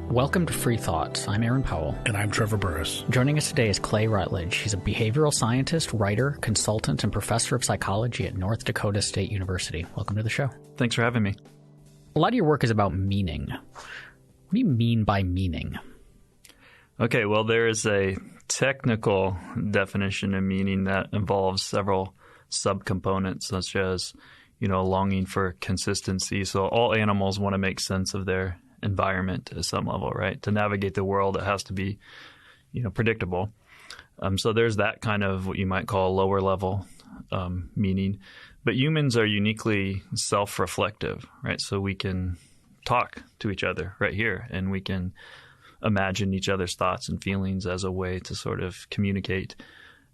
Welcome to Free Thoughts. I'm Aaron Powell. And I'm Trevor Burrus. Joining us today is Clay Routledge. He's a behavioral scientist, writer, consultant, and professor of psychology at North Dakota State University. Welcome to the show. Thanks for having me. A lot of your work is about meaning. What do you mean by meaning? Okay, well, there is a technical definition of meaning that involves several subcomponents, such as, longing for consistency. So all animals want to make sense of their environment at some level, right? To navigate the world, it has to be, predictable. So there's that kind of what you might call lower level meaning. But humans are uniquely self-reflective, right? So we can talk to each other right here, and we can imagine each other's thoughts and feelings as a way to sort of communicate.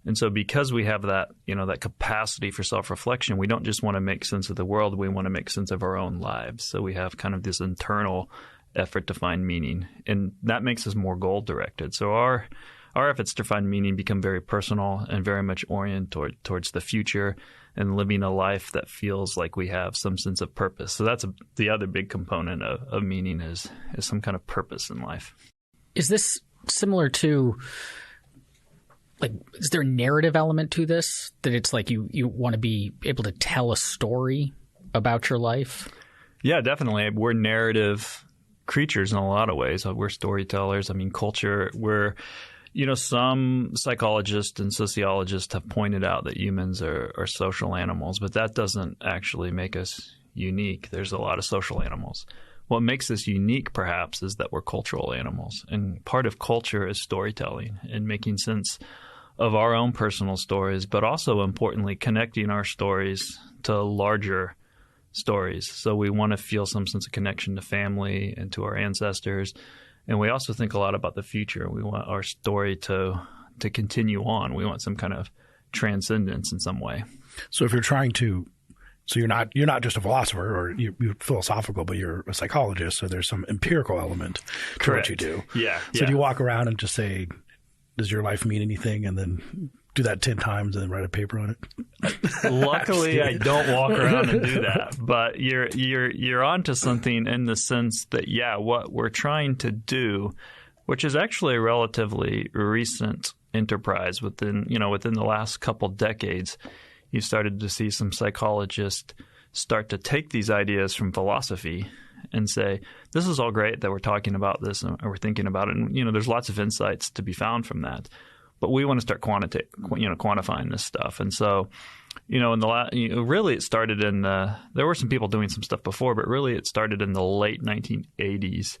And so because we have that, that capacity for self-reflection, we don't just want to make sense of the world, we want to make sense of our own lives. So we have kind of this internal effort to find meaning, and that makes us more goal-directed. So our efforts to find meaning become very personal and very much oriented towards the future and living a life that feels like we have some sense of purpose. So that's the other big component of meaning is some kind of purpose in life. Is this similar to, is there a narrative element to this? That it's like you want to be able to tell a story about your life? Yeah, definitely. We're narrative creatures in a lot of ways. We're storytellers. Culture, some psychologists and sociologists have pointed out that humans are social animals, but that doesn't actually make us unique. There's a lot of social animals. What makes us unique, perhaps, is that we're cultural animals. And part of culture is storytelling and making sense of our own personal stories, but also, importantly, connecting our stories to larger stories. So we want to feel some sense of connection to family and to our ancestors. And we also think a lot about the future. We want our story to continue on. We want some kind of transcendence in some way. So if you're trying to, you're not just a philosopher or you're philosophical, but you're a psychologist. So there's some empirical element to Correct. What you do. Yeah. So do you walk around and just say, does your life mean anything? And then do that 10 times and then write a paper on it? Luckily, I don't walk around and do that. But you're onto something in the sense that, what we're trying to do, which is actually a relatively recent enterprise within the last couple decades, you started to see some psychologists start to take these ideas from philosophy and say, this is all great that we're talking about this and we're thinking about it. And, there's lots of insights to be found from that. But we want to start quantifying this stuff. And so, really it started in there were some people doing some stuff before, but really it started in the late 1980s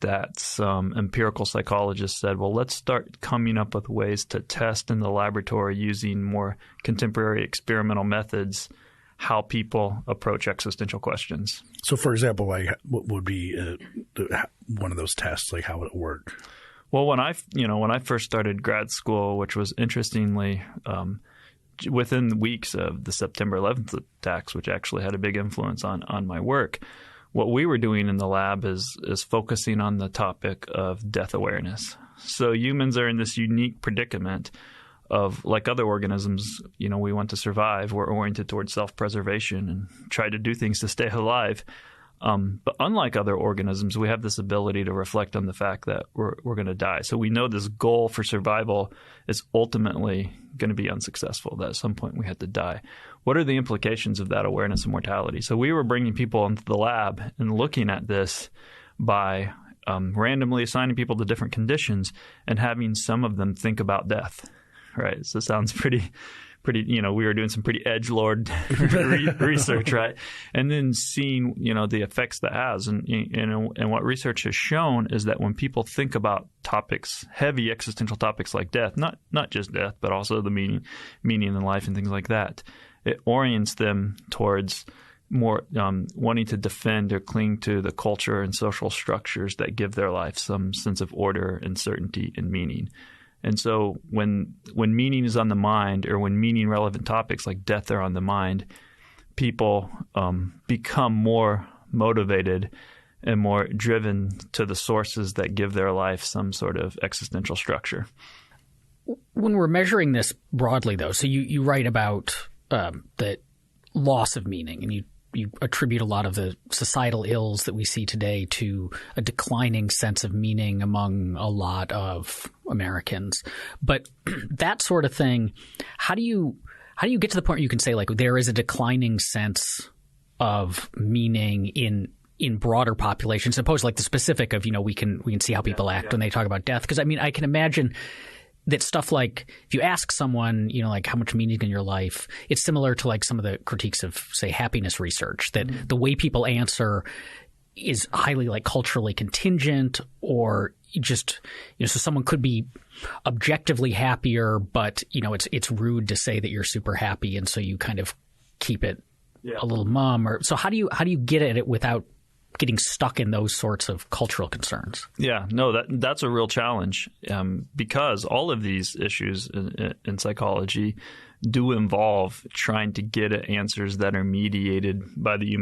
that some empirical psychologists said, well, let's start coming up with ways to test in the laboratory using more contemporary experimental methods how people approach existential questions. So, for example, what would be one of those tests? How would it work? Well, when I first started grad school, which was interestingly within weeks of the September 11th attacks, which actually had a big influence on my work, what we were doing in the lab is focusing on the topic of death awareness. So humans are in this unique predicament of, like other organisms, we want to survive. We're oriented towards self-preservation and try to do things to stay alive. But unlike other organisms, we have this ability to reflect on the fact that we're going to die. So we know this goal for survival is ultimately going to be unsuccessful, that at some point we had to die. What are the implications of that awareness of mortality? So we were bringing people into the lab and looking at this by randomly assigning people to different conditions and having some of them think about death, right? So it sounds pretty, we were doing some pretty edgelord research, right? And then seeing, the effects that has. And what research has shown is that when people think about topics, heavy existential topics like death, not just death, but also the meaning in life and things like that, it orients them towards more wanting to defend or cling to the culture and social structures that give their life some sense of order and certainty and meaning. And so when meaning is on the mind, or when meaning-relevant topics like death are on the mind, people become more motivated and more driven to the sources that give their life some sort of existential structure. When we're measuring this broadly, though, so you write about the loss of meaning, and you attribute a lot of the societal ills that we see today to a declining sense of meaning among a lot of Americans. But that sort of thing, how do you get to the point where you can say, like, there is a declining sense of meaning in broader populations, opposed to like the specific of, we can see how people act when they talk about death? Because I can imagine that stuff like, if you ask someone, like, how much meaning in your life, it's similar to like some of the critiques of, say, happiness research, that the way people answer is highly like culturally contingent, or just, so someone could be objectively happier, but it's rude to say that you're super happy, and so you kind of keep it a little mum. Or so how do you get at it without getting stuck in those sorts of cultural concerns? Yeah, no, that's a real challenge, because all of these issues in psychology do involve trying to get at answers that are mediated by the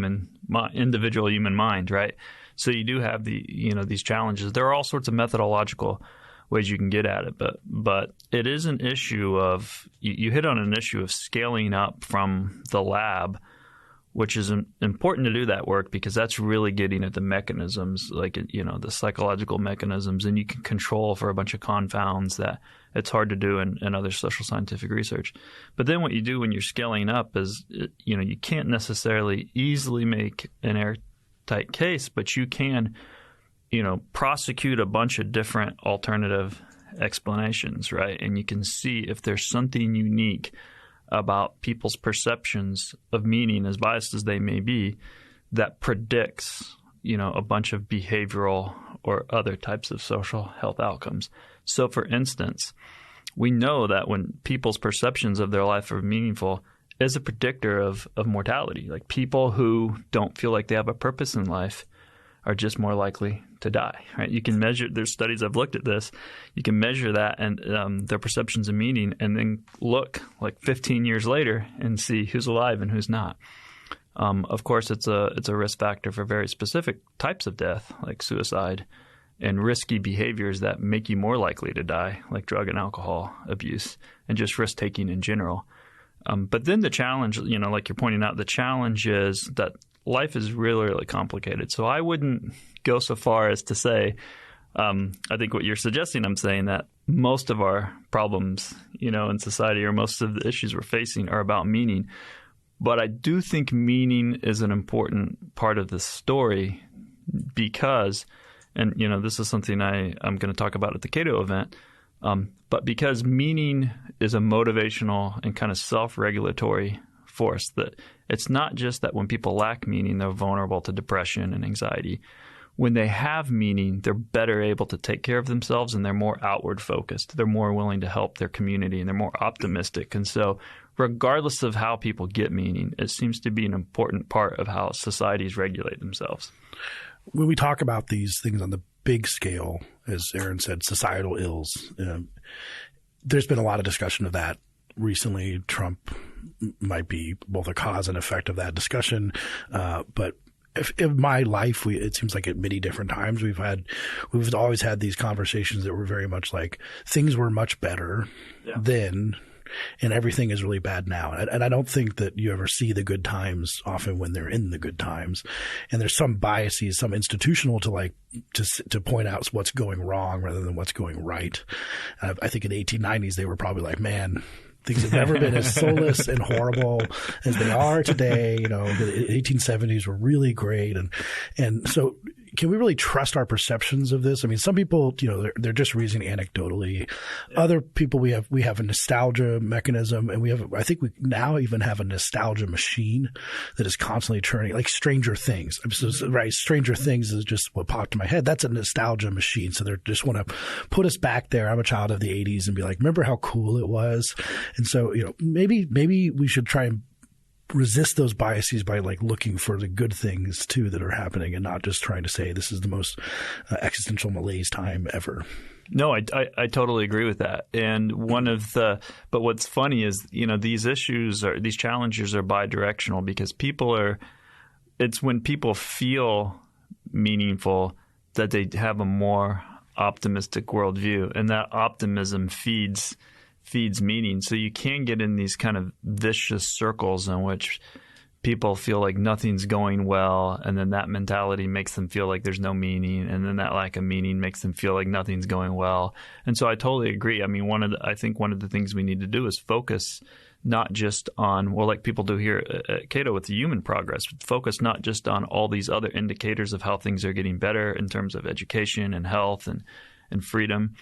individual human mind, right? So you do have these challenges. There are all sorts of methodological ways you can get at it, but it is an issue of you hit on an issue of scaling up from the lab, which is important to do that work, because that's really getting at the mechanisms, like, the psychological mechanisms, and you can control for a bunch of confounds that it's hard to do in other social scientific research. But then what you do when you're scaling up is, you can't necessarily easily make an airtight case, but you can, prosecute a bunch of different alternative explanations, right? And you can see if there's something unique about people's perceptions of meaning, as biased as they may be, that predicts, a bunch of behavioral or other types of social health outcomes. So, for instance, we know that when people's perceptions of their life are meaningful is a predictor of mortality. Like, people who don't feel like they have a purpose in life are just more likely to die, right? You can measure, there's studies I've looked at this, you can measure that and their perceptions of meaning, and then look like 15 years later and see who's alive and who's not. Of course, it's a risk factor for very specific types of death, like suicide, and risky behaviors that make you more likely to die, like drug and alcohol abuse, and just risk-taking in general. But then the challenge, like you're pointing out, the challenge is that life is really, really complicated. So I wouldn't go so far as to say, I think what you're suggesting, I'm saying that most of our problems, in society, or most of the issues we're facing, are about meaning. But I do think meaning is an important part of the story, because, and this is something I'm going to talk about at the Cato event, but because meaning is a motivational and kind of self-regulatory force, that it's not just that when people lack meaning, they're vulnerable to depression and anxiety. When they have meaning, they're better able to take care of themselves, and they're more outward focused. They're more willing to help their community, and they're more optimistic. And so regardless of how people get meaning, it seems to be an important part of how societies regulate themselves. When we talk about these things on the big scale, as Aaron said, societal ills, there's been a lot of discussion of that recently. Trump might be both a cause and effect of that discussion. But in my life, it seems like at many different times we've always had these conversations that were very much like, things were much better then, and everything is really bad now. And I don't think that you ever see the good times often when they're in the good times. And there's some biases, some institutional to point out what's going wrong rather than what's going right. I think in the 1890s, they were probably like, man, things have never been as soulless and horrible as they are today. The 1870s were really great. And so can we really trust our perceptions of this? I mean, some people, they're just reasoning anecdotally. Yeah. Other people, we have a nostalgia mechanism, and I think we now even have a nostalgia machine that is constantly churning, like Stranger Things. Right. Stranger Things is just what popped in my head. That's a nostalgia machine. So they just want to put us back there. I'm a child of the 80s and be like, remember how cool it was? And so, maybe we should try and resist those biases by looking for the good things too that are happening, and not just trying to say this is the most existential malaise time ever. No, I totally agree with that. And but what's funny is, these challenges are bidirectional, because it's when people feel meaningful that they have a more optimistic worldview, and that optimism feeds meaning. So you can get in these kind of vicious circles in which people feel like nothing's going well, and then that mentality makes them feel like there's no meaning, and then that lack of meaning makes them feel like nothing's going well. And so I totally agree. I mean, I think one of the things we need to do is focus not just on, well, like people do here at Cato with the human progress, focus not just on all these other indicators of how things are getting better in terms of education and health and freedom,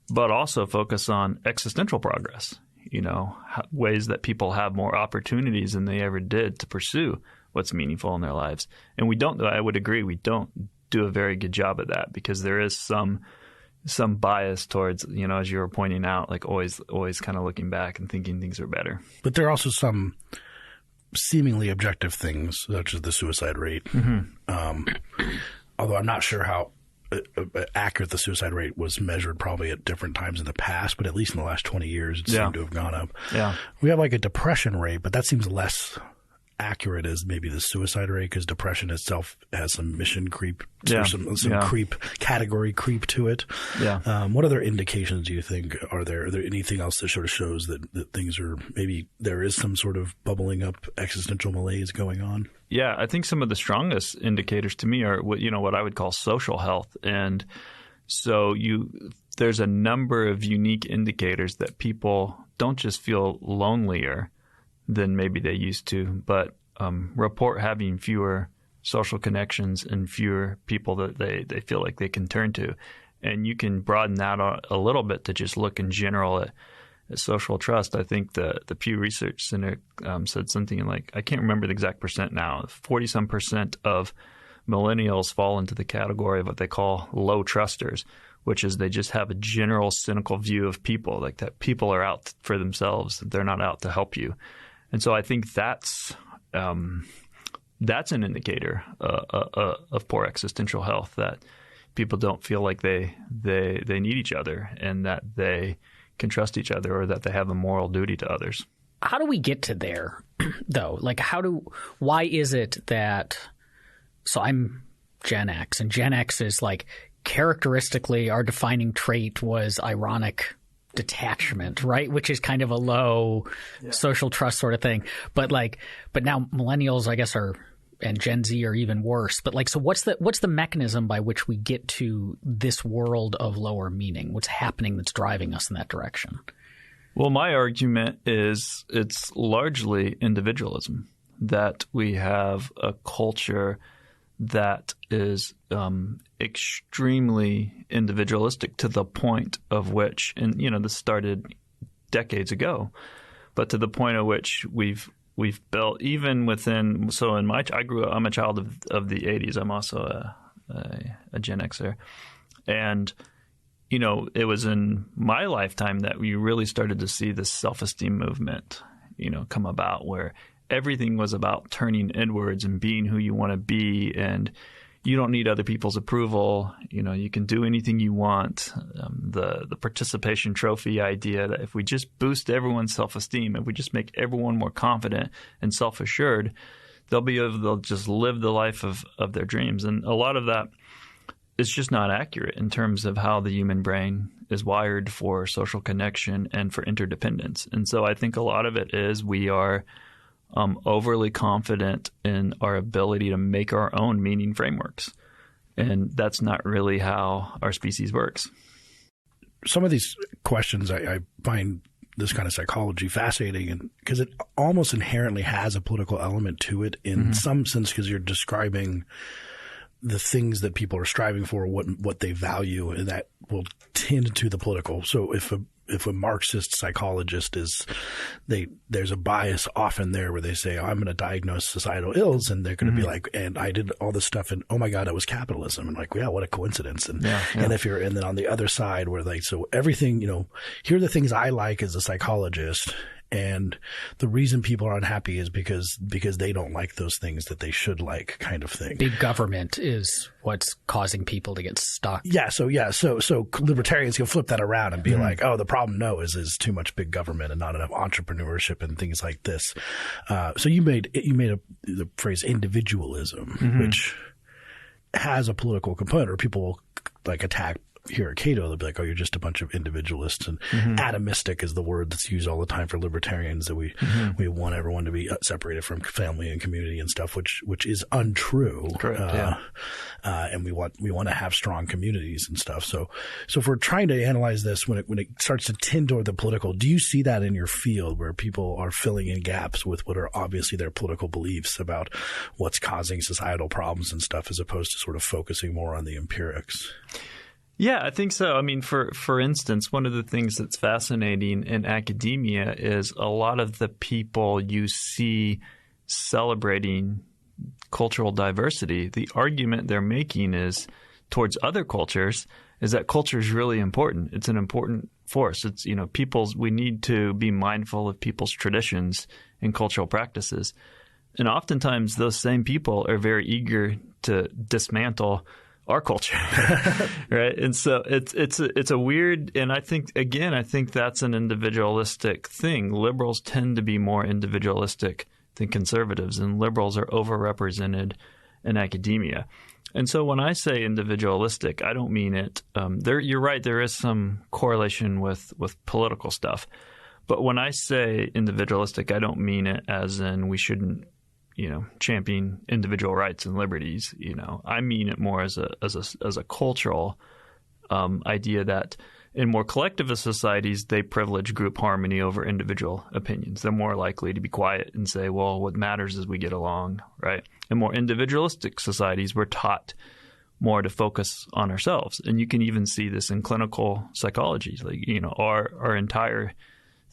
but also focus on existential progress. Ways that people have more opportunities than they ever did to pursue what's meaningful in their lives. And I would agree, we don't do a very good job at that, because there is some bias towards, as you were pointing out, like always kind of looking back and thinking things are better. But there are also some seemingly objective things, such as the suicide rate. Although I'm not sure how accurate the suicide rate was measured, probably at different times in the past, but at least in the last 20 years, it seemed to have gone up. Yeah. We have like a depression rate, but that seems less accurate as maybe the suicide rate, because depression itself has some mission creep, some category creep to it. Yeah. What other indications do you think are there? Are there anything else that sort of shows that things are, maybe there is some sort of bubbling up existential malaise going on? Yeah, I think some of the strongest indicators to me are what I would call social health. And so there's a number of unique indicators that people don't just feel lonelier than maybe they used to, but report having fewer social connections and fewer people that they feel like they can turn to. And you can broaden that out a little bit to just look in general at social trust. I think the Pew Research Center said something like, I can't remember the exact percent now, 40-some% of millennials fall into the category of what they call low trusters, which is they just have a general cynical view of people, like that people are out for themselves, that they're not out to help you. And so I think that's an indicator of poor existential health, that people don't feel like they need each other and that they can trust each other, or that they have a moral duty to others. How do we get to there, though? Like, why is it that? So I'm Gen X, and Gen X is like, characteristically our defining trait was ironic detachment, right? Which is kind of a low social trust sort of thing. But now millennials, I guess, and Gen Z are even worse. But so what's the mechanism by which we get to this world of lower meaning? What's happening that's driving us in that direction? Well, my argument is it's largely individualism, that we have a culture that is extremely individualistic, to the point of which, and this started decades ago, but to the point at which we've built even within. So I'm a child of the 80s. I'm also a Gen Xer, and it was in my lifetime that we really started to see this self-esteem movement, come about, where everything was about turning inwards and being who you want to be, and you don't need other people's approval. You can do anything you want. The participation trophy idea that if we just boost everyone's self-esteem, if we just make everyone more confident and self-assured, they'll just live the life of their dreams. And a lot of that is just not accurate in terms of how the human brain is wired for social connection and for interdependence. And so I think a lot of it is we are overly confident in our ability to make our own meaning frameworks. And that's not really how our species works. Some of these questions, I find this kind of psychology fascinating, because it almost inherently has a political element to it in some sense, because you're describing the things that people are striving for, what they value, and that will tend to the political. So if a Marxist psychologist there's a bias often there where they say, I'm going to diagnose societal ills, and they're going to be like, and I did all this stuff, and oh my God, it was capitalism. And like, yeah, what a coincidence. And and then on the other side where so everything, here are the things I like as a psychologist, and the reason people are unhappy is because they don't like those things that they should like, kind of thing. Big government is what's causing people to get stuck. So libertarians can flip that around and be like, oh, the problem is too much big government and not enough entrepreneurship and things like this. So you made the phrase individualism, which has a political component, or people will attack here at Cato, they'll be like, oh, you're just a bunch of individualists. And atomistic is the word that's used all the time for libertarians, that we want everyone to be separated from family and community and stuff, which is untrue. Correct. And we want to have strong communities and stuff. So if we're trying to analyze this, when it starts to tend toward the political, do you see that in your field where people are filling in gaps with what are obviously their political beliefs about what's causing societal problems and stuff, as opposed to sort of focusing more on the empirics? Yeah, I think so. I mean, for instance, one of the things that's fascinating in academia is a lot of the people you see celebrating cultural diversity, the argument they're making is towards other cultures is that culture is really important. It's an important force. It's, we need to be mindful of people's traditions and cultural practices. And oftentimes those same people are very eager to dismantle our culture, right? And so it's a weird, and I think that's an individualistic thing. Liberals tend to be more individualistic than conservatives, and liberals are overrepresented in academia. And so when I say individualistic, I don't mean it. You're right. There is some correlation with political stuff, but when I say individualistic, I don't mean it as in we shouldn't champion individual rights and liberties. I mean it more as a cultural idea that in more collectivist societies, they privilege group harmony over individual opinions. They're more likely to be quiet and say, well, what matters is we get along, right? In more individualistic societies, we're taught more to focus on ourselves. And you can even see this in clinical psychology. Like, our entire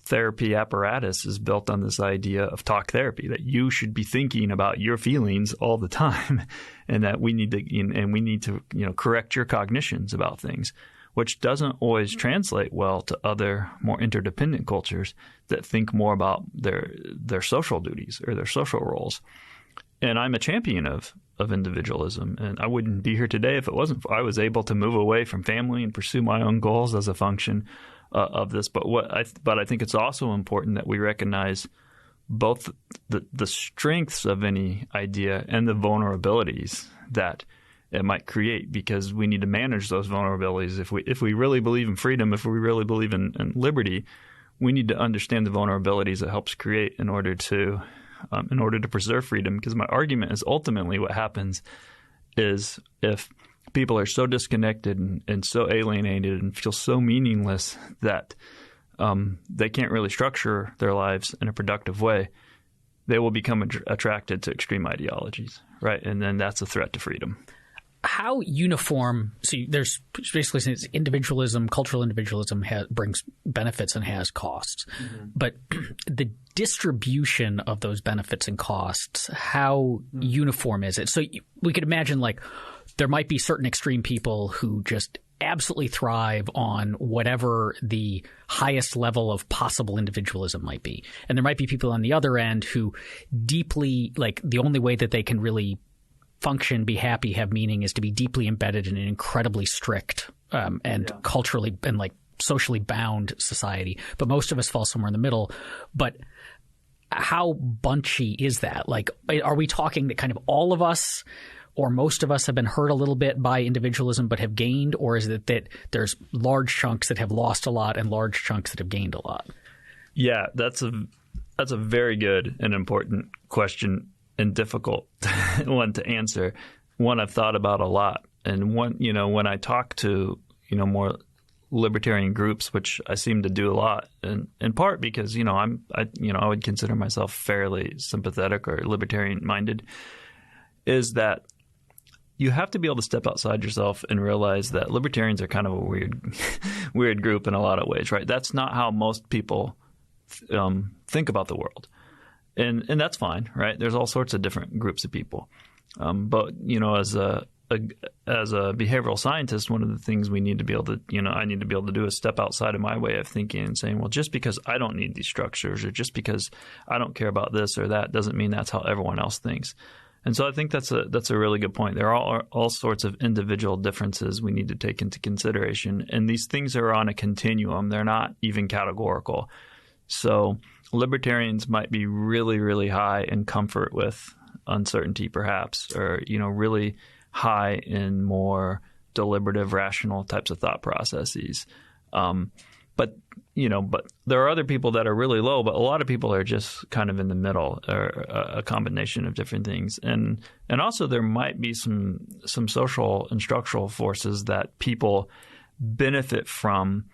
therapy apparatus is built on this idea of talk therapy, that you should be thinking about your feelings all the time, and that we need to correct your cognitions about things, which doesn't always translate well to other more interdependent cultures that think more about their social duties or their social roles. And I'm a champion of individualism, and I wouldn't be here today if it wasn't for I was able to move away from family and pursue my own goals as a function of this. But I think it's also important that we recognize both the strengths of any idea and the vulnerabilities that it might create, because we need to manage those vulnerabilities. If we really believe in freedom, if we really believe in liberty, we need to understand the vulnerabilities it helps create in order to preserve freedom. Because my argument is ultimately what happens is if people are so disconnected and so alienated and feel so meaningless that they can't really structure their lives in a productive way, they will become attracted to extreme ideologies, right? And then that's a threat to freedom. How uniform – so there's basically since individualism, cultural individualism brings benefits and has costs. Mm-hmm. But the distribution of those benefits and costs, how uniform is it? So we could imagine like there might be certain extreme people who just absolutely thrive on whatever the highest level of possible individualism might be. And there might be people on the other end who deeply – like the only way that they can really – function, be happy, have meaning is to be deeply embedded in an incredibly strict and culturally and like socially bound society. But most of us fall somewhere in the middle. But how bunchy is that? Like, are we talking that kind of all of us or most of us have been hurt a little bit by individualism but have gained? Or is it that there's large chunks that have lost a lot and large chunks that have gained a lot? Yeah, that's a very good and important question. And difficult one to answer, one I've thought about a lot. And one, when I talk to, more libertarian groups, which I seem to do a lot, and in part because, I would consider myself fairly sympathetic or libertarian minded, is that you have to be able to step outside yourself and realize that libertarians are kind of a weird group in a lot of ways, right? That's not how most people think about the world. And that's fine, right? There's all sorts of different groups of people. But, as a behavioral scientist, one of the things we need to be able to, I need to be able to do is step outside of my way of thinking and saying, well, just because I don't need these structures or just because I don't care about this or that doesn't mean that's how everyone else thinks. And so I think that's a really good point. There are all sorts of individual differences we need to take into consideration. And these things are on a continuum. They're not even categorical. So libertarians might be really, really high in comfort with uncertainty perhaps, or, really high in more deliberative, rational types of thought processes. But there are other people that are really low, but a lot of people are just kind of in the middle, or a combination of different things. And also there might be some social and structural forces that people benefit from.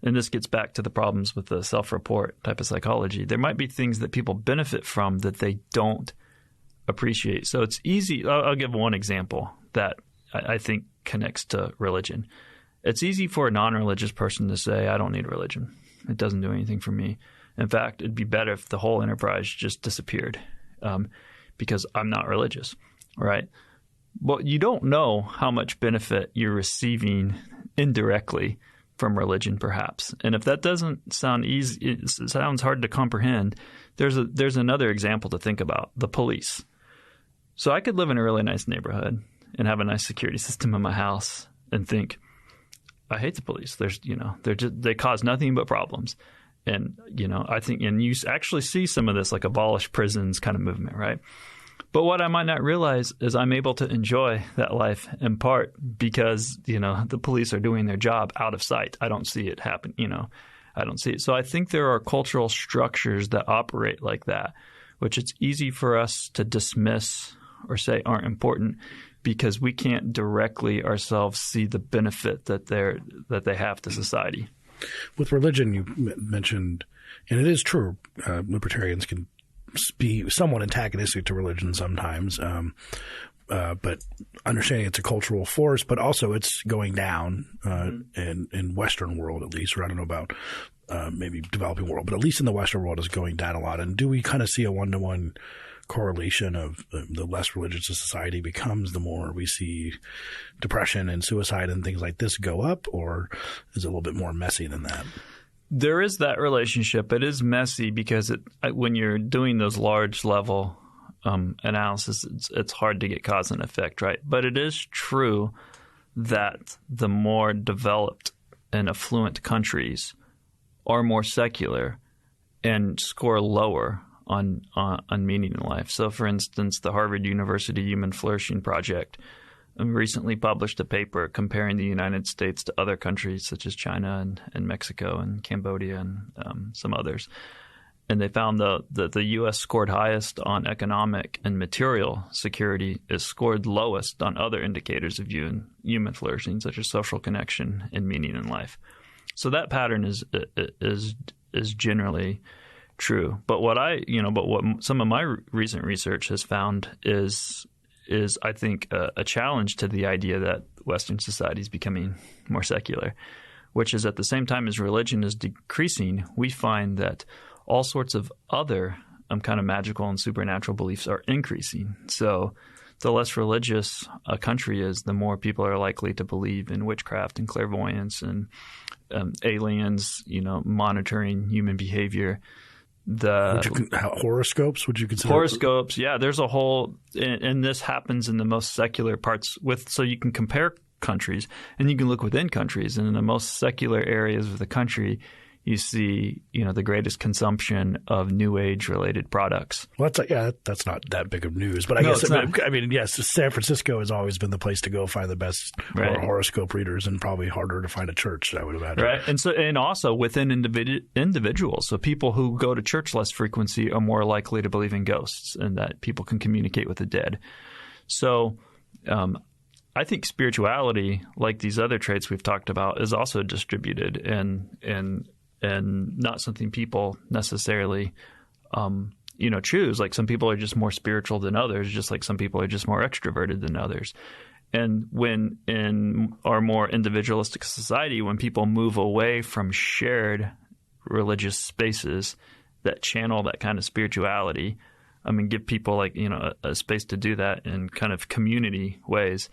And this gets back to the problems with the self-report type of psychology. There might be things that people benefit from that they don't appreciate. So it's easy. I'll give one example that I think connects to religion. It's easy for a non-religious person to say, I don't need religion. It doesn't do anything for me. In fact, it'd be better if the whole enterprise just disappeared because I'm not religious, right? But you don't know how much benefit you're receiving indirectly from religion, perhaps. And if that doesn't sound easy, it sounds hard to comprehend, there's another example to think about, the police. So I could live in a really nice neighborhood and have a nice security system in my house and think, I hate the police. They cause nothing but problems. And, I think, and you actually see some of this like abolish prisons kind of movement, right? But what I might not realize is I'm able to enjoy that life in part because, the police are doing their job out of sight. I don't see it happen, I don't see it. So I think there are cultural structures that operate like that, which it's easy for us to dismiss or say aren't important because we can't directly ourselves see the benefit that they have to society. With religion, you mentioned, and it is true, libertarians can be somewhat antagonistic to religion sometimes, but understanding it's a cultural force, but also it's going down in Western world at least, or I don't know about maybe developing world, but at least in the Western world is going down a lot. And do we kind of see a one-to-one correlation of the less religious a society becomes, the more we see depression and suicide and things like this go up, or is it a little bit more messy than that? There is that relationship. It is messy because when you're doing those large level analysis, it's hard to get cause and effect, right? But it is true that the more developed and affluent countries are more secular and score lower on meaning in life. So, for instance, the Harvard University Human Flourishing Project recently published a paper comparing the United States to other countries such as China and Mexico and Cambodia and some others. And they found that the U.S. scored highest on economic and material security, is scored lowest on other indicators of human flourishing, such as social connection and meaning in life. So that pattern is generally true. But what some of my recent research has found is I think a challenge to the idea that Western society is becoming more secular, which is at the same time as religion is decreasing, we find that all sorts of other kind of magical and supernatural beliefs are increasing. So the less religious a country is, the more people are likely to believe in witchcraft and clairvoyance and aliens, monitoring human behavior. Horoscopes, would you consider? Horoscopes, yeah. There's a whole – and this happens in the most secular parts so you can compare countries and you can look within countries. And in the most secular areas of the country, you see, the greatest consumption of New Age-related products. Well, that's not that big of news. But yes, San Francisco has always been the place to go find the best horoscope readers, and probably harder to find a church, I would imagine. Right, and also within individuals. So people who go to church less frequency are more likely to believe in ghosts and that people can communicate with the dead. So I think spirituality, like these other traits we've talked about, is also distributed and not something people necessarily, choose. Like some people are just more spiritual than others, just like some people are just more extroverted than others. And when in our more individualistic society, when people move away from shared religious spaces that channel that kind of spirituality, give people a space to do that in kind of community ways,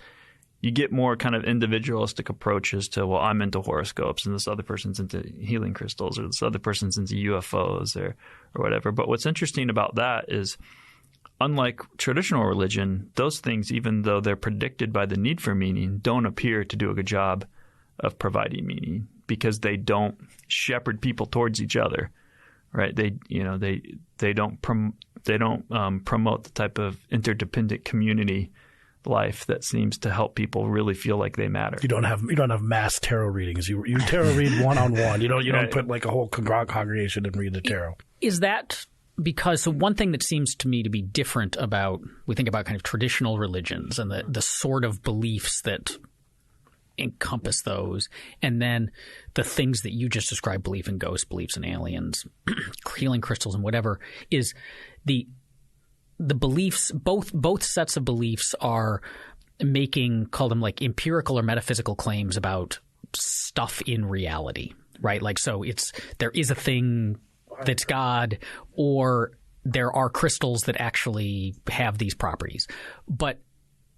you get more kind of individualistic approaches to, well, I'm into horoscopes and this other person's into healing crystals, or this other person's into UFOs or whatever. But what's interesting about that is, unlike traditional religion, those things, even though they're predicted by the need for meaning, don't appear to do a good job of providing meaning because they don't shepherd people towards each other, right? They don't promote the type of interdependent community life that seems to help people really feel like they matter. You don't have mass tarot readings. You tarot read one-on-one. You don't put like a whole congregation and read the tarot. Is that because one thing that seems to me to be different about, we think about kind of traditional religions and the sort of beliefs that encompass those, and then the things that you just described, belief in ghosts, beliefs in aliens, healing crystals and whatever, is the beliefs, both sets of beliefs are making, call them like empirical or metaphysical claims about stuff in reality, right? Like, so there is a thing that's God, or there are crystals that actually have these properties. But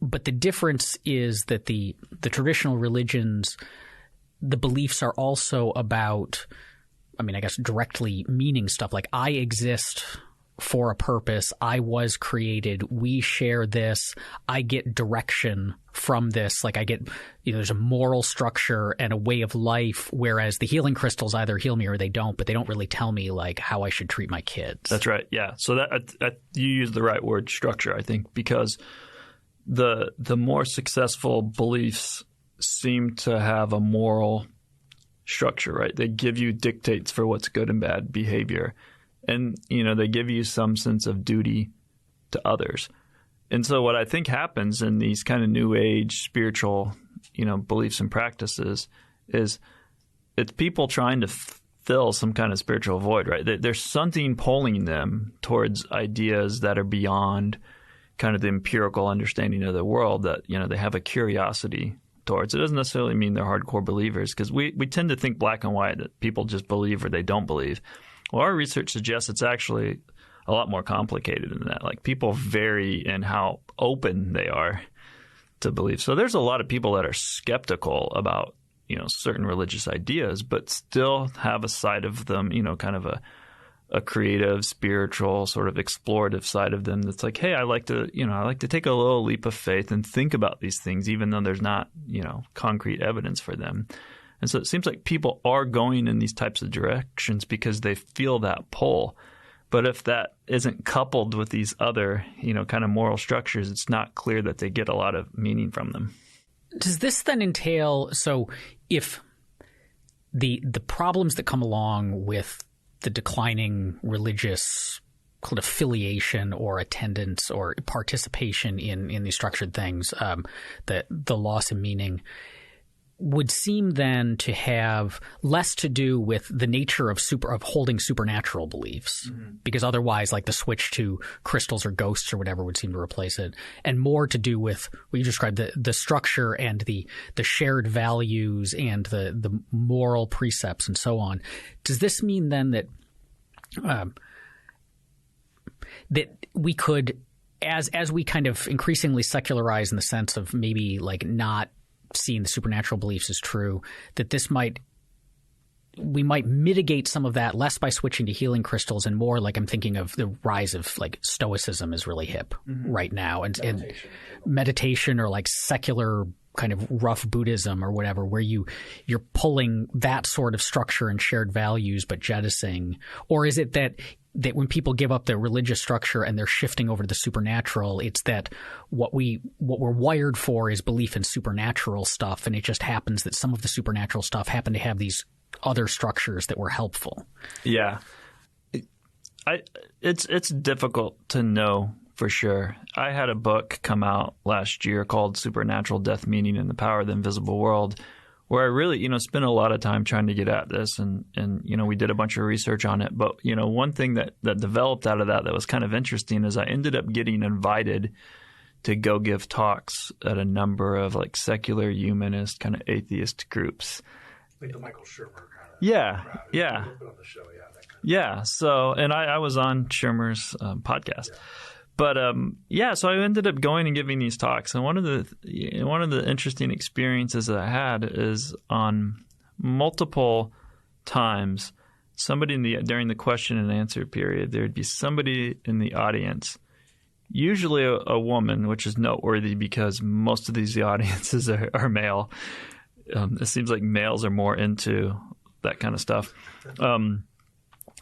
the difference is that the traditional religions, the beliefs are also about, I mean, I guess directly meaning stuff like I exist for a purpose. I was created. We share this. I get direction from this. Like I get, there's a moral structure and a way of life, whereas the healing crystals either heal me or they don't, but they don't really tell me like how I should treat my kids. That's right. Yeah. So that you use the right word, structure, I think, because the more successful beliefs seem to have a moral structure, right? They give you dictates for what's good and bad behavior. And, they give you some sense of duty to others. And so what I think happens in these kind of new age spiritual, beliefs and practices is it's people trying to fill some kind of spiritual void, right? There's something pulling them towards ideas that are beyond kind of the empirical understanding of the world that, they have a curiosity towards. It doesn't necessarily mean they're hardcore believers, because we tend to think black and white, that people just believe or they don't believe. Well, our research suggests it's actually a lot more complicated than that. Like people vary in how open they are to belief. So there's a lot of people that are skeptical about, certain religious ideas, but still have a side of them, kind of a creative, spiritual, sort of explorative side of them that's like, hey, I like to take a little leap of faith and think about these things, even though there's not, concrete evidence for them. And so it seems like people are going in these types of directions because they feel that pull. But if that isn't coupled with these other, kind of moral structures, it's not clear that they get a lot of meaning from them. Does this then entail, so if the problems that come along with the declining religious called affiliation or attendance or participation in these structured things, the loss of meaning, would seem then to have less to do with the nature of holding supernatural beliefs, because otherwise, like the switch to crystals or ghosts or whatever would seem to replace it, and more to do with what you described, the structure and the shared values and the moral precepts and so on. Does this mean then that that we could, as we kind of increasingly secularize in the sense of maybe like not seeing the supernatural beliefs as true, that we might mitigate some of that less by switching to healing crystals and more like I'm thinking of the rise of like Stoicism is really hip right now, and meditation or like secular kind of rough Buddhism or whatever, where you're pulling that sort of structure and shared values but jettisoning? Or is it that when people give up their religious structure and they're shifting over to the supernatural, it's that what we're wired for is belief in supernatural stuff, and it just happens that some of the supernatural stuff happen to have these other structures that were helpful? Yeah. It's difficult to know for sure. I had a book come out last year called Supernatural Death, Meaning, and the Power of the Invisible World, where I really, spent a lot of time trying to get at this, and we did a bunch of research on it. But, one thing that developed out of that was kind of interesting is I ended up getting invited to go give talks at a number of like secular, humanist, kind of atheist groups. Like the Michael Shermer kind of. Yeah. On the show, that kind of. Yeah. So, and I was on Shermer's podcast. Yeah. But so I ended up going and giving these talks, and one of the interesting experiences that I had is on multiple times, during the question and answer period, there would be somebody in the audience, usually a woman, which is noteworthy because most of these audiences are male. It seems like males are more into that kind of stuff,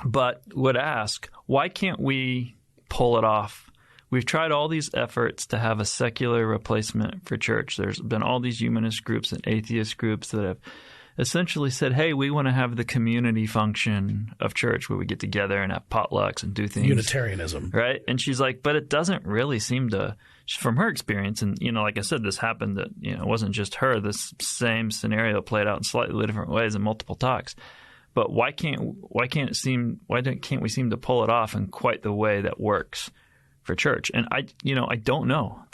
but would ask, why can't we pull it off we've tried all these efforts to have a secular replacement for church. There's been all these humanist groups and atheist groups that have essentially said, hey, we want to have the community function of church where we get together and have potlucks and do things. Unitarianism. Right? And she's like, but it doesn't really seem to, from her experience, and, like I said, this happened that, it wasn't just her. This same scenario played out in slightly different ways in multiple talks. But why can't we seem to pull it off in quite the way that works for church? And I don't know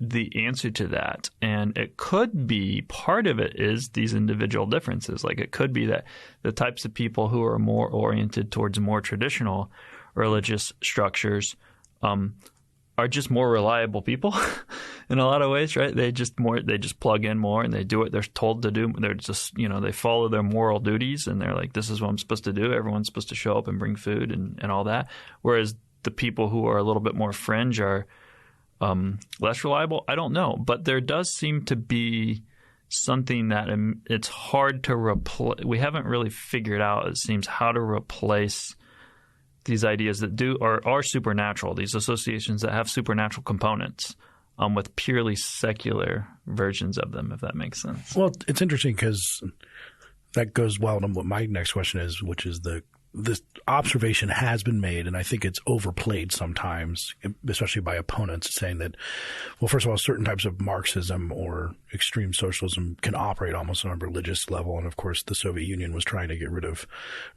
the answer to that. And it could be part of it is these individual differences. Like it could be that the types of people who are more oriented towards more traditional religious structures are just more reliable people in a lot of ways, right? They just plug in more and they do what they're told to do. They're just, they follow their moral duties and they're like, this is what I'm supposed to do. Everyone's supposed to show up and bring food and all that. Whereas the people who are a little bit more fringe are less reliable. I don't know, but there does seem to be something that it's hard to replace. We haven't really figured out, it seems, how to replace these ideas that are supernatural, these associations that have supernatural components with purely secular versions of them, if that makes sense. Well, it's interesting because that goes well to what my next question is, which is this observation has been made, and I think it's overplayed sometimes, especially by opponents, saying that, well, first of all, certain types of Marxism or extreme socialism can operate almost on a religious level. And of course, the Soviet Union was trying to get rid of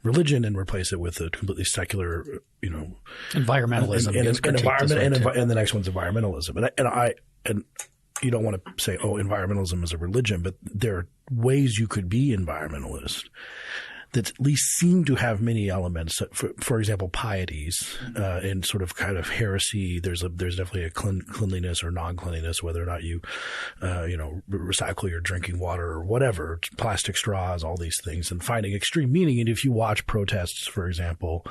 religion and replace it with a completely secular, environmentalism. And the next one's environmentalism. And you don't want to say, oh, environmentalism is a religion, but there are ways you could be environmentalist that at least seem to have many elements. For example, pieties and sort of kind of heresy. There's definitely a cleanliness or non-cleanliness, whether or not you recycle your drinking water or whatever, plastic straws, all these things, and finding extreme meaning. And if you watch protests, for example,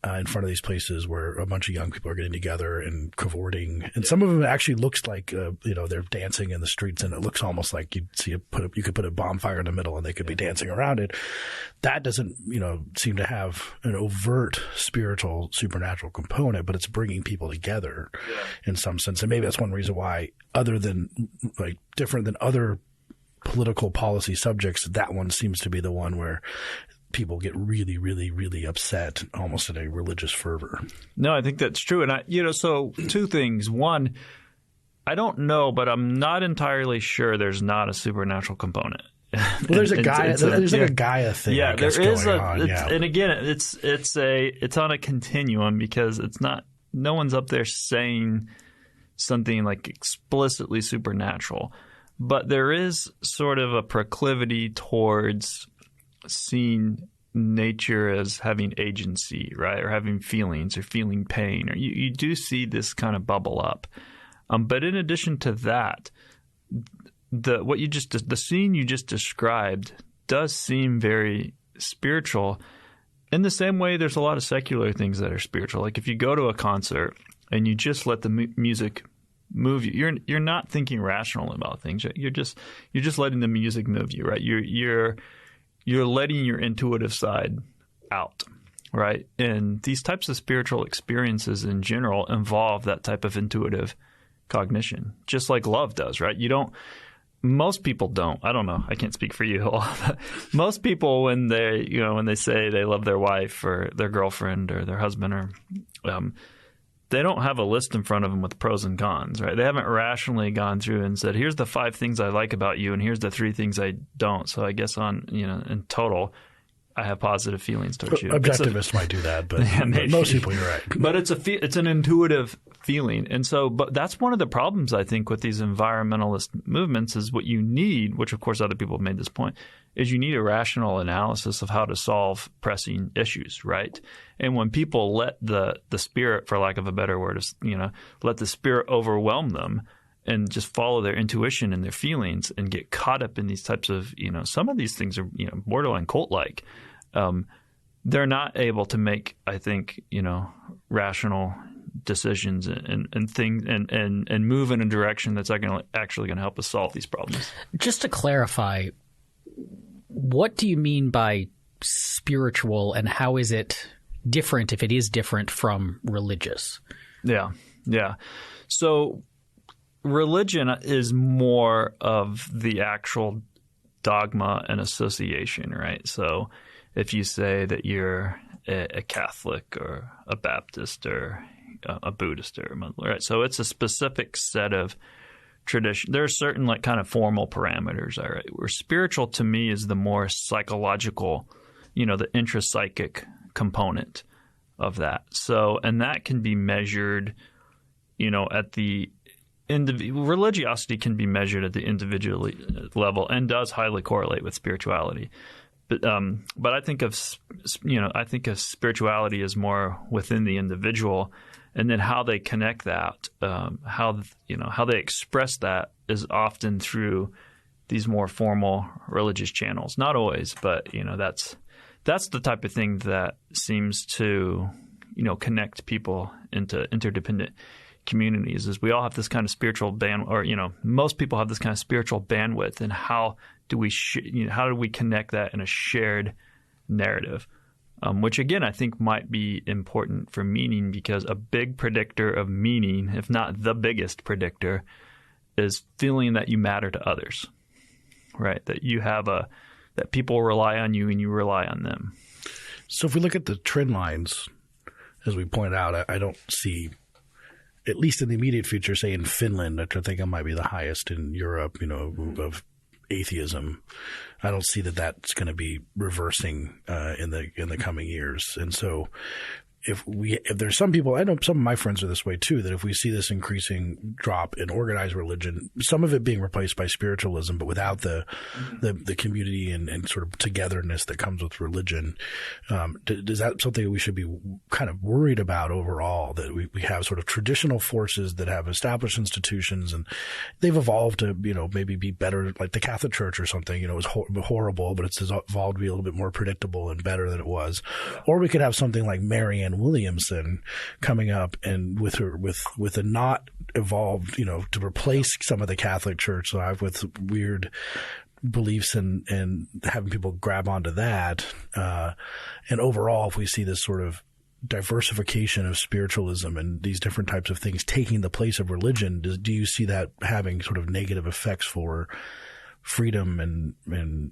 in front of these places where a bunch of young people are getting together and cavorting, and some of them actually looks like they're dancing in the streets, and it looks almost like you could put a bonfire in the middle and they could be dancing around it. That doesn't seem to have an overt spiritual supernatural component, but it's bringing people together in some sense. And maybe that's one reason why, other than different than other political policy subjects, that one seems to be the one where people get really, really, really upset, almost in a religious fervor. No, I think that's true. And so two things. One, I don't know, but I'm not entirely sure there's not a supernatural component. Well, there's a Gaia. There's like a Gaia thing. Yeah, there is going on. And again, it's on a continuum, because it's not. No one's up there saying something like explicitly supernatural, but there is sort of a proclivity towards seeing nature as having agency, right, or having feelings or feeling pain, or you do see this kind of bubble up. But in addition to that, the scene you just described does seem very spiritual. In the same way, there's a lot of secular things that are spiritual. Like if you go to a concert and you just let the music move you, you're not thinking rational about things. You're just letting the music move you, right? You're letting your intuitive side out, right? And these types of spiritual experiences in general involve that type of intuitive cognition, just like love does, right? Most people don't. I don't know. I can't speak for you. But most people, when they say they love their wife or their girlfriend or their husband, or they don't have a list in front of them with pros and cons, right? They haven't rationally gone through and said, here's the 5 things I like about you, and here's the 3 things I don't. So I guess in total, I have positive feelings towards you. Objectivists might do that, but most people, you're right. But it's an intuitive feeling. And so, but that's one of the problems, I think, with these environmentalist movements is what you need, which of course other people have made this point, is you need a rational analysis of how to solve pressing issues, right? And when people let the spirit, for lack of a better word, let the spirit overwhelm them and just follow their intuition and their feelings and get caught up in these types of, some of these things are, borderline cult-like. They're not able to make, I think, rational decisions and things and move in a direction that's actually going to help us solve these problems. Just to clarify, what do you mean by spiritual, and how is it different, if it is different, from religious? Yeah. Yeah. So religion is more of the actual dogma and association, right? So if you say that you're a Catholic or a Baptist or a Buddhist or a Muslim, right? So it's a specific set of tradition. There are certain like kind of formal parameters, all right? Where spiritual to me is the more psychological, the intrapsychic component of that. So, and that can be measured, at the religiosity can be measured at the individual level and does highly correlate with spirituality. But I think of spirituality as more within the individual, and then how they connect that, how they express that is often through these more formal religious channels. Not always, but that's the type of thing that seems to connect people into interdependent communities. Is we all have this kind of spiritual most people have this kind of spiritual bandwidth, and how do we connect that in a shared narrative? Which again, I think might be important for meaning, because a big predictor of meaning, if not the biggest predictor, is feeling that you matter to others, right? That you have that people rely on you and you rely on them. So if we look at the trend lines, as we point out, I don't see, at least in the immediate future, say in Finland, which I think might be the highest in Europe, of atheism. I don't see that that's going to be reversing in the coming years. And so if there's some people, I know some of my friends are this way too, that if we see this increasing drop in organized religion, some of it being replaced by spiritualism, but without the community and sort of togetherness that comes with religion, is that something we should be kind of worried about overall, that we have sort of traditional forces that have established institutions and they've evolved to, maybe be better, like the Catholic Church or something, it was horrible, but it's evolved to be a little bit more predictable and better than it was. Or we could have something like Marianne Williamson coming up and with a not evolved, to replace some of the Catholic Church life with weird beliefs and having people grab onto that. And overall, if we see this sort of diversification of spiritualism and these different types of things taking the place of religion, do you see that having sort of negative effects for freedom and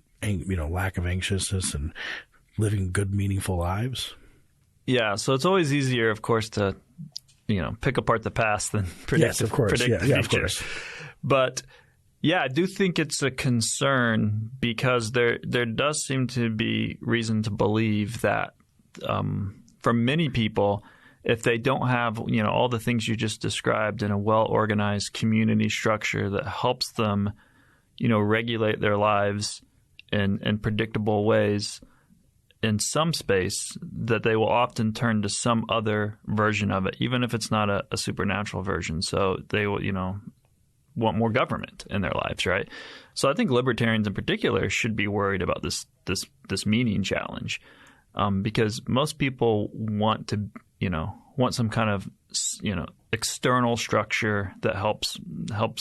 lack of anxiousness and living good, meaningful lives? Yeah, so it's always easier, of course, to pick apart the past than predict the future. Of course. But yeah, I do think it's a concern, because there does seem to be reason to believe that for many people, if they don't have all the things you just described in a well-organized community structure that helps them regulate their lives in predictable ways in some space, that they will often turn to some other version of it, even if it's not a supernatural version. So they will, want more government in their lives, right? So I think libertarians in particular should be worried about this meaning challenge, because most people want some kind of external structure that helps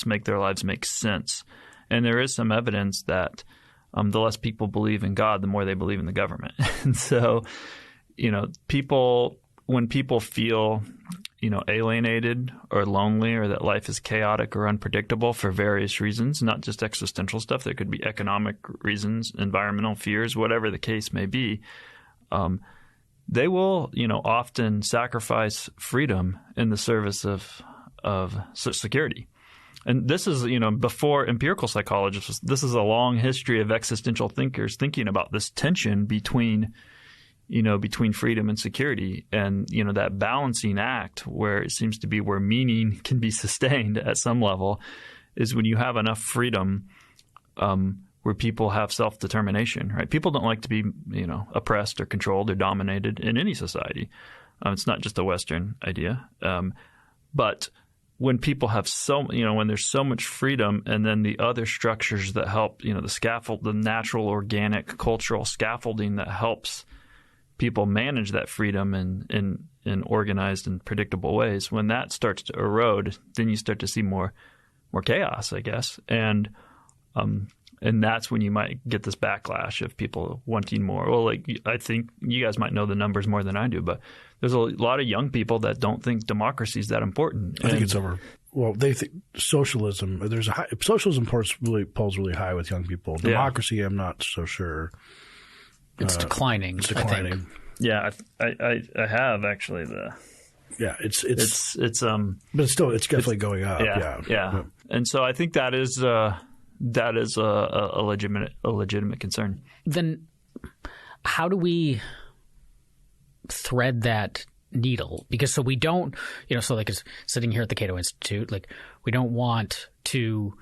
make their lives make sense. And there is some evidence that the less people believe in God, the more they believe in the government. And so, when people feel, alienated or lonely, or that life is chaotic or unpredictable for various reasons, not just existential stuff, there could be economic reasons, environmental fears, whatever the case may be, they will, often sacrifice freedom in the service of security. And this is, before empirical psychologists, this is a long history of existential thinkers thinking about this tension between freedom and security, and, that balancing act where it seems to be where meaning can be sustained at some level is when you have enough freedom where people have self-determination, right? People don't like to be, oppressed or controlled or dominated in any society. It's not just a Western idea. But when people have when there's so much freedom, and then the other structures that help, the scaffold, the natural, organic, cultural scaffolding that helps people manage that freedom in organized and predictable ways, when that starts to erode, then you start to see more chaos, I guess. And And that's when you might get this backlash of people wanting more. Well, like, I think you guys might know the numbers more than I do, but there's a lot of young people that don't think democracy is that important. I think it's over. Well, they think socialism. Socialism polls really high with young people. Democracy, I'm not so sure. It's declining. It's declining. I think. Yeah, I have actually Yeah, it's but still it's definitely going up. Yeah. And so I think that is a legitimate concern. Then how do we thread that needle? Because so we don't, so like it's sitting here at the Cato Institute, like we don't want to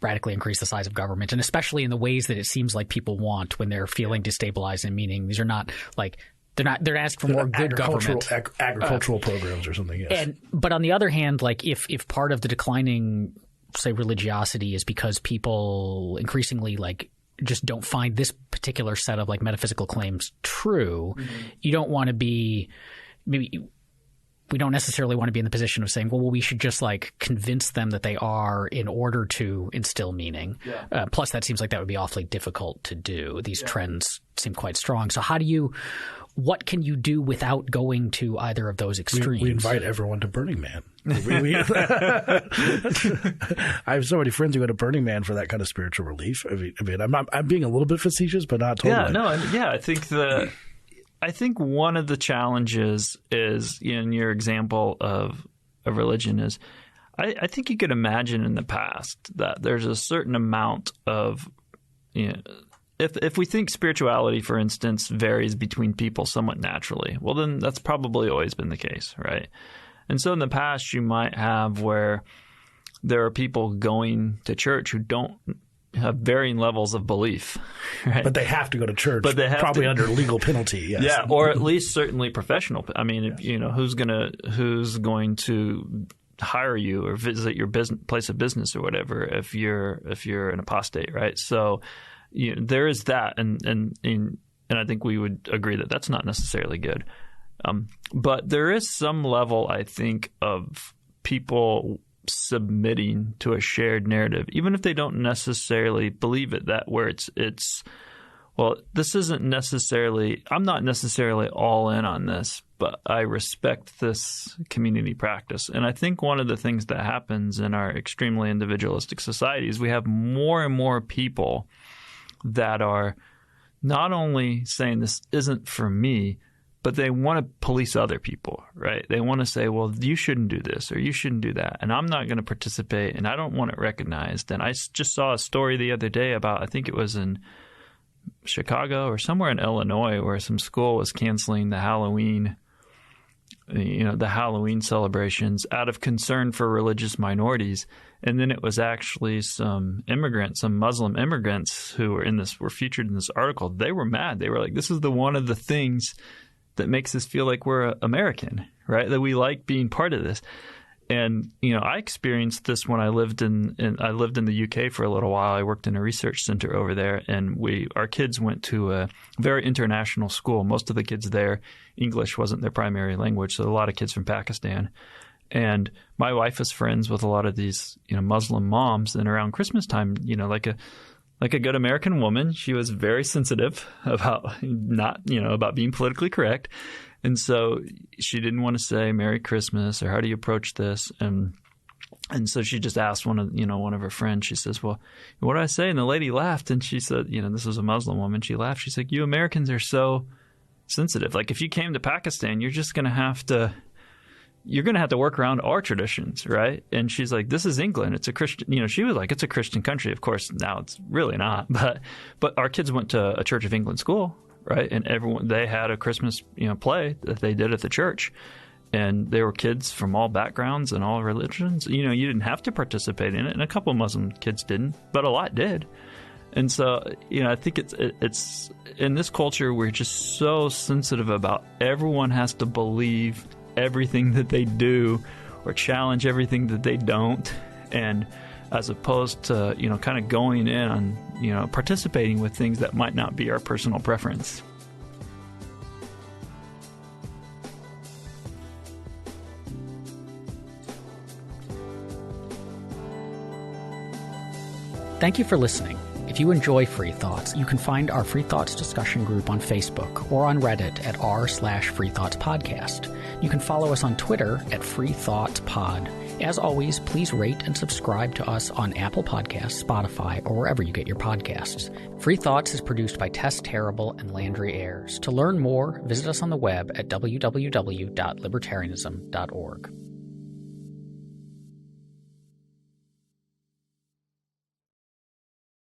radically increase the size of government, and especially in the ways that it seems like people want when they're feeling destabilized and meaning these are not like they're asking for more good government, agricultural programs or something. Yes. But on the other hand, like if part of the declining, say, religiosity is because people increasingly like just don't find this particular set of like metaphysical claims true, you don't want to be we don't necessarily want to be in the position of saying, well, we should just like convince them that they are in order to instill meaning. Yeah. Plus, that seems like that would be awfully difficult to do. These trends seem quite strong. So what can you do without going to either of those extremes? We invite everyone to Burning Man. I have so many friends who go to Burning Man for that kind of spiritual relief. I mean, I'm being a little bit facetious, but not totally. I think one of the challenges is in your example of a religion is I think you could imagine in the past that there's a certain amount of if we think spirituality, for instance, varies between people somewhat naturally, well, then that's probably always been the case, right? And so in the past, you might have where there are people going to church who don't have varying levels of belief, right? But they have to go to church, but they have probably under legal penalty. Yes. Yeah, or at least certainly professional. I mean, who's going to hire you or visit your place of business or whatever if you're an apostate, right? So there is that, and I think we would agree that that's not necessarily good. But there is some level, I think, of people submitting to a shared narrative, even if they don't necessarily believe it, that where it's well, this isn't necessarily, I'm not necessarily all in on this, but I respect this community practice. And I think one of the things that happens in our extremely individualistic society is we have more and more people that are not only saying this isn't for me, but they want to police other people, right? They want to say, well, you shouldn't do this or you shouldn't do that. And I'm not going to participate and I don't want it recognized. And I just saw a story the other day about, I think it was in Chicago or somewhere in Illinois, where some school was canceling the Halloween celebrations out of concern for religious minorities. And then it was actually some Muslim immigrants who were featured in this article. They were mad. They were like, this is one of the things that makes us feel like we're American, right? That we like being part of this. And, I experienced this when I lived in the UK for a little while. I worked in a research center over there, and our kids went to a very international school. Most of the kids there, English wasn't their primary language, so a lot of kids from Pakistan. And my wife was friends with a lot of these, Muslim moms. And around Christmas time, like a good American woman, she was very sensitive about about being politically correct. And so she didn't want to say Merry Christmas or how do you approach this? And so she just asked one of her friends, she says, well, what do I say? And the lady laughed, and she said, this was a Muslim woman. She laughed. She's like, you Americans are so sensitive. Like if you came to Pakistan, you're going to have to work around our traditions, right? And she's like, this is England. It's a Christian, she was like, it's a Christian country. Of course, now it's really not. But our kids went to a Church of England school, right? And they had a Christmas, play that they did at the church. And they were kids from all backgrounds and all religions. You didn't have to participate in it. And a couple of Muslim kids didn't, but a lot did. And so, I think it's in this culture, we're just so sensitive about everyone has to believe everything that they do or challenge everything that they don't, and as opposed to kind of going in on participating with things that might not be our personal preference. Thank you for listening. If you enjoy Free Thoughts, you can find our Free Thoughts discussion group on Facebook or on Reddit at r/FreeThoughtsPodcast. You can follow us on Twitter at FreeThoughtsPod. As always, please rate and subscribe to us on Apple Podcasts, Spotify, or wherever you get your podcasts. Free Thoughts is produced by Tess Terrible and Landry Ayers. To learn more, visit us on the web at www.libertarianism.org.